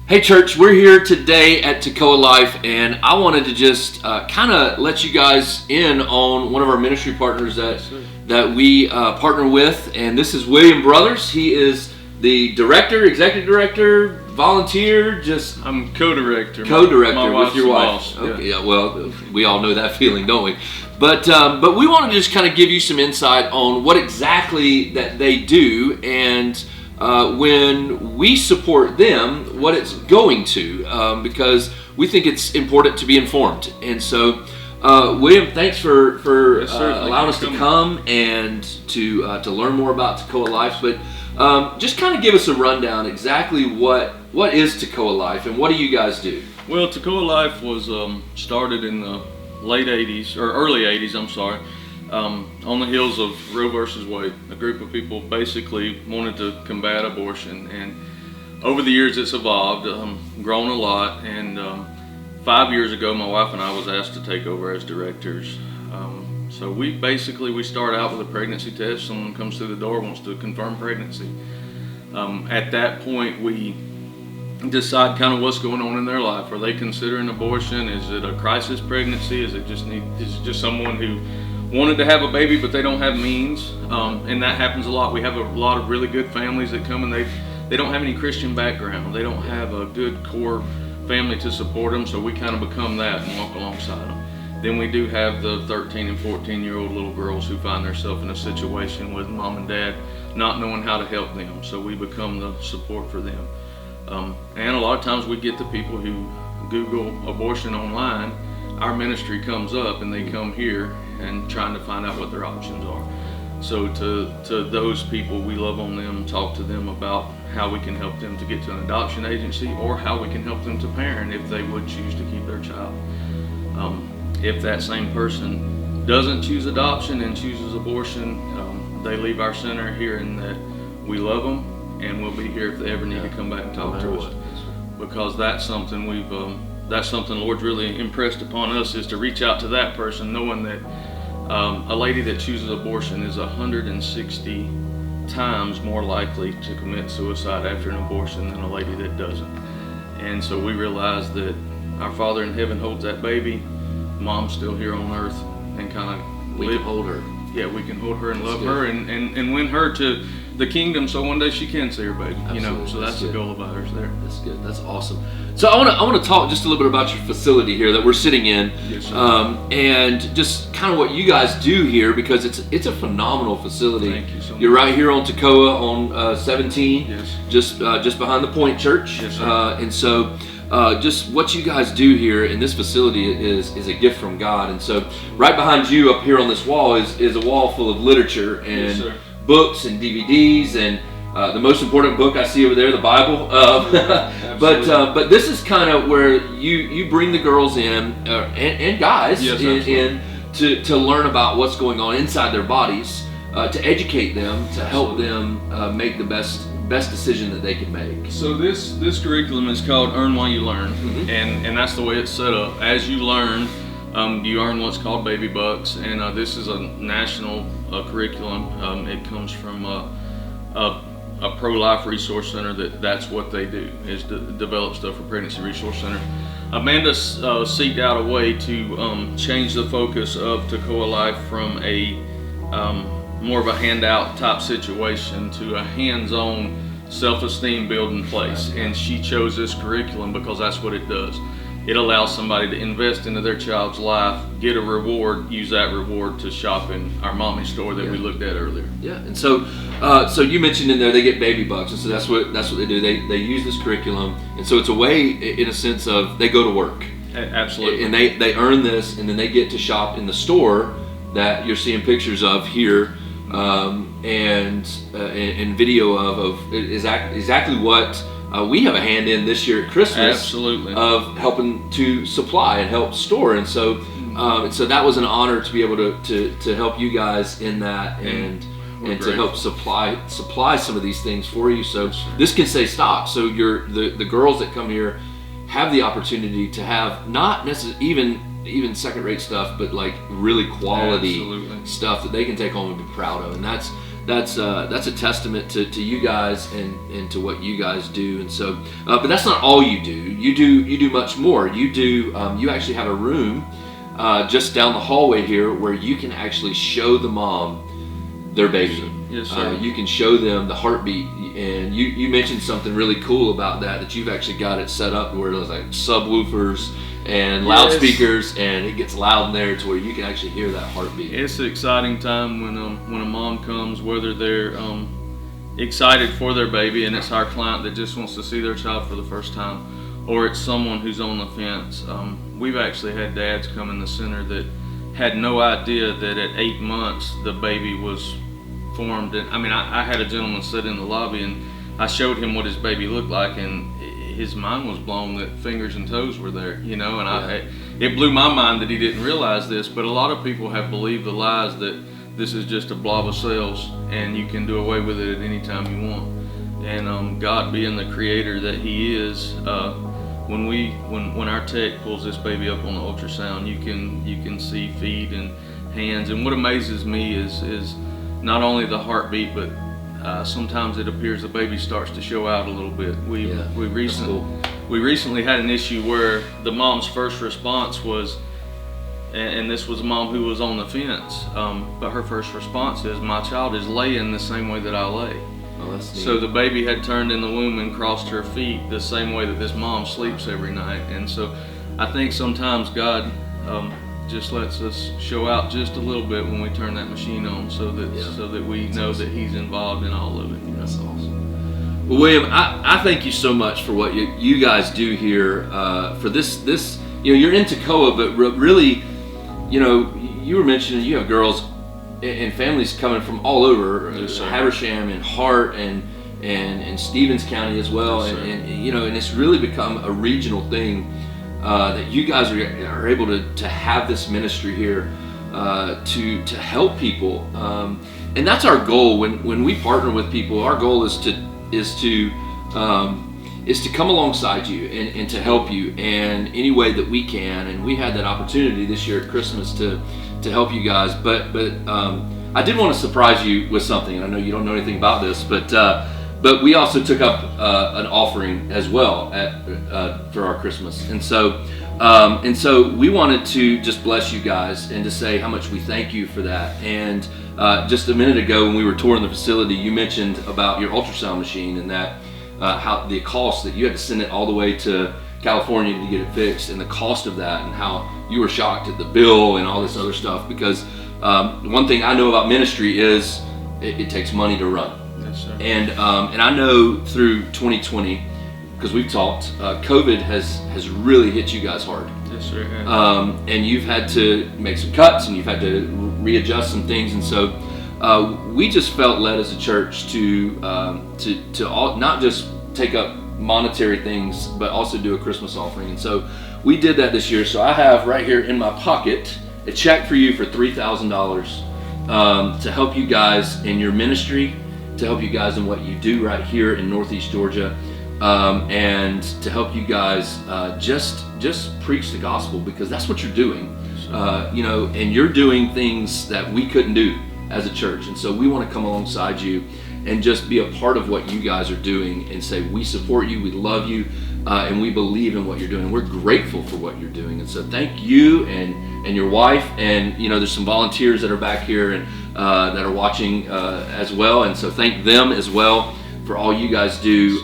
Hey church, we're here today at Toccoa Life, and I wanted to just kind of let you guys in on one of our ministry partners that we partner with, and this is William Brothers. He is the director, executive director, volunteer, I'm co-director. Co-director with your wife. Boss. Okay, yeah, well, we all know that feeling, don't we? But we want to just kind of give you some insight on what exactly that they do, and when we support them, what it's going to, because we think it's important to be informed. And so, William, thanks for allowing us to come and to learn more about Toccoa Life. But just kind of give us a rundown exactly what is Toccoa Life and what do you guys do? Well, Toccoa Life was started in the late 80s, or early 80s, I'm sorry. On the heels of Roe versus Wade. A group of people basically wanted to combat abortion, and over the years it's evolved, grown a lot, and 5 years ago my wife and I was asked to take over as directors. So we start out with a pregnancy test. Someone comes through the door, wants to confirm pregnancy. At that point we decide kind of what's going on in their life. Are they considering abortion? Is it a crisis pregnancy? Is it just someone who wanted to have a baby but they don't have means? And that happens a lot. We have a lot of really good families that come and they don't have any Christian background. They don't have a good core family to support them, so we kind of become that and walk alongside them. Then we do have the 13 and 14-year-old little girls who find themselves in a situation with mom and dad not knowing how to help them, so we become the support for them. And a lot of times we get the people who Google abortion online. Our ministry comes up and they come here and trying to find out what their options are. So to those people, we love on them, talk to them about how we can help them to get to an adoption agency or how we can help them to parent if they would choose to keep their child. If that same person doesn't choose adoption and chooses abortion, they leave our center hearing that we love them and we'll be here if they ever need to come back and talk to us. Because that's something the Lord's really impressed upon us, is to reach out to that person, knowing that a lady that chooses abortion is 160 times more likely to commit suicide after an abortion than a lady that doesn't. And so we realize that our Father in heaven holds that baby, mom's still here on earth, and kind of We can hold her. Yeah, we can hold her and love her and win her to the kingdom, so one day she can see her baby. Absolutely. So that's the goal of ours there. That's good. That's awesome. So I want to talk just a little bit about your facility here that we're sitting in, yes, and just kind of what you guys do here, because it's a phenomenal facility. Thank you so much. You're right here on Toccoa on 17, Yes. just behind the Point Church. Yes, sir. And so just what you guys do here in this facility is a gift from God. And so right behind you up here on this wall is a wall full of literature and Yes, books and DVDs, and the most important book I see over there, the Bible. But this is kind of where you bring the girls in and guys Yes, in to learn about what's going on inside their bodies, to educate them, to help them make the best decision that they can make. So this curriculum is called Earn While You Learn, Mm-hmm. and that's the way it's set up. As you learn, you earn what's called baby bucks, and this is a national curriculum. It comes from a pro-life resource center that's what they do, is develop stuff for Pregnancy Resource Center. Amanda seeked out a way to change the focus of Toccoa Life from a more of a handout type situation to a hands-on self-esteem building place. And she chose this curriculum because that's what it does. It allows somebody to invest into their child's life, get a reward, use that reward to shop in our mommy store that we looked at earlier. Yeah, and so you mentioned in there they get baby bucks, and so that's what they do. They use this curriculum, and so it's a way, in a sense, of they go to work. Absolutely. And they earn this, and then they get to shop in the store that you're seeing pictures of here, and video of exactly what we have a hand in this year at Christmas. Absolutely. Of helping to supply and help store, and so that was an honor to be able to help you guys in that, and to help supply some of these things for you. So this can stay stocked. So the girls that come here have the opportunity to have not necessarily even second-rate stuff, but like really quality stuff that they can take home and be proud of. And that's a testament to you guys and to what you guys do. And so, but that's not all you do. You do much more. You actually have a room just down the hallway here where you can actually show the mom their baby. Yes, sir. You can show them the heartbeat, and you mentioned something really cool about that you've actually got it set up where there's like subwoofers and loudspeakers, and it gets loud in there to where you can actually hear that heartbeat. It's an exciting time when a mom comes, whether they're excited for their baby and it's our client that just wants to see their child for the first time, or it's someone who's on the fence. We've actually had dads come in the center that had no idea that at 8 months the baby was formed. And I had a gentleman sit in the lobby and I showed him what his baby looked like, and his mind was blown that fingers and toes were there, and it blew my mind that he didn't realize this. But a lot of people have believed the lies that this is just a blob of cells and you can do away with it at any time you want. And God being the creator that He is, when our tech pulls this baby up on the ultrasound, you can see feet and hands. And what amazes me is not only the heartbeat, but sometimes it appears the baby starts to show out a little bit. We recently had an issue where the mom's first response was, and this was a mom who was on the fence, but her first response is, my child is laying the same way that I lay. Oh, that's neat. So the baby had turned in the womb and crossed her feet the same way that this mom sleeps every night. And so I think sometimes God just lets us show out just a little bit when we turn that machine on, so that we know that He's involved in all of it. That's awesome. Well, William, I thank you so much for what you guys do here for this. You're in Toccoa, but really, you were mentioning you have girls and families coming from all over, yes, Habersham and Hart and Stevens County as well, yes, and it's really become a regional thing. That you guys are able to have this ministry here to help people, and that's our goal. When we partner with people, our goal is to come alongside you and to help you in any way that we can. And we had that opportunity this year at Christmas to help you guys. But I did want to surprise you with something. And I know you don't know anything about this, but we also took up an offering as well for our Christmas, and so we wanted to just bless you guys and to say how much we thank you for that. And just a minute ago when we were touring the facility, you mentioned about your ultrasound machine and that how the cost that you had to send it all the way to California to get it fixed, and the cost of that, and how you were shocked at the bill and all this other stuff. Because one thing I know about ministry is it takes money to run. And I know through 2020, because we've talked, COVID has really hit you guys hard. Yes, sir. And you've had to make some cuts, and you've had to readjust some things. And so we just felt led as a church to not just take up monetary things, but also do a Christmas offering. And so we did that this year. So I have right here in my pocket a check for you for $3,000 to help you guys in your ministry, to help you guys in what you do right here in Northeast Georgia, and to help you guys just preach the gospel, because that's what you're doing, and you're doing things that we couldn't do as a church. And so we want to come alongside you and just be a part of what you guys are doing and say, we support you, we love you, and we believe in what you're doing. We're grateful for what you're doing. And so thank you and your wife, and there's some volunteers that are back here and that are watching as well. And so thank them as well for all you guys do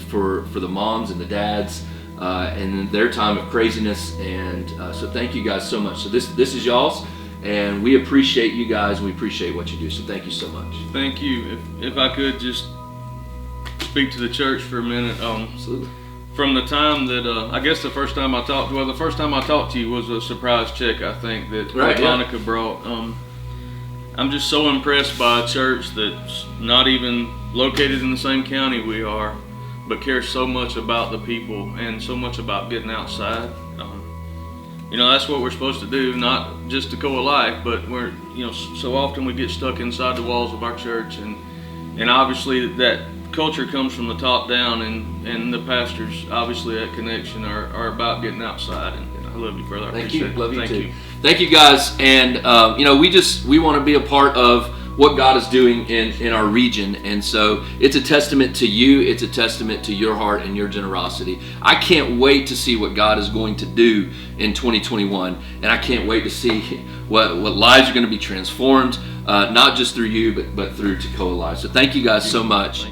for the moms and the dads and their time of craziness. And so thank you guys so much. So this is y'all's, and we appreciate you guys. We appreciate what you do. So thank you so much. Thank you. If I could just speak to the church for a minute. Absolutely. From the time that I guess the first time I talked to you was a surprise check, I think, that Monica brought. I'm just so impressed by a church that's not even located in the same county we are, but cares so much about the people and so much about getting outside. That's what we're supposed to do, not just Toccoa Life, but we're, so often we get stuck inside the walls of our church, and obviously that culture comes from the top down, and the pastors obviously at Connection are about getting outside. And I love you, brother. Thank you. Love you Thank too. you. Thank you guys. And we want to be a part of what God is doing in our region. And so it's a testament to you. It's a testament to your heart and your generosity. I can't wait to see what God is going to do in 2021. And I can't wait to see what lives are going to be transformed, not just through you, but through Toccoa Life. So thank you guys so much.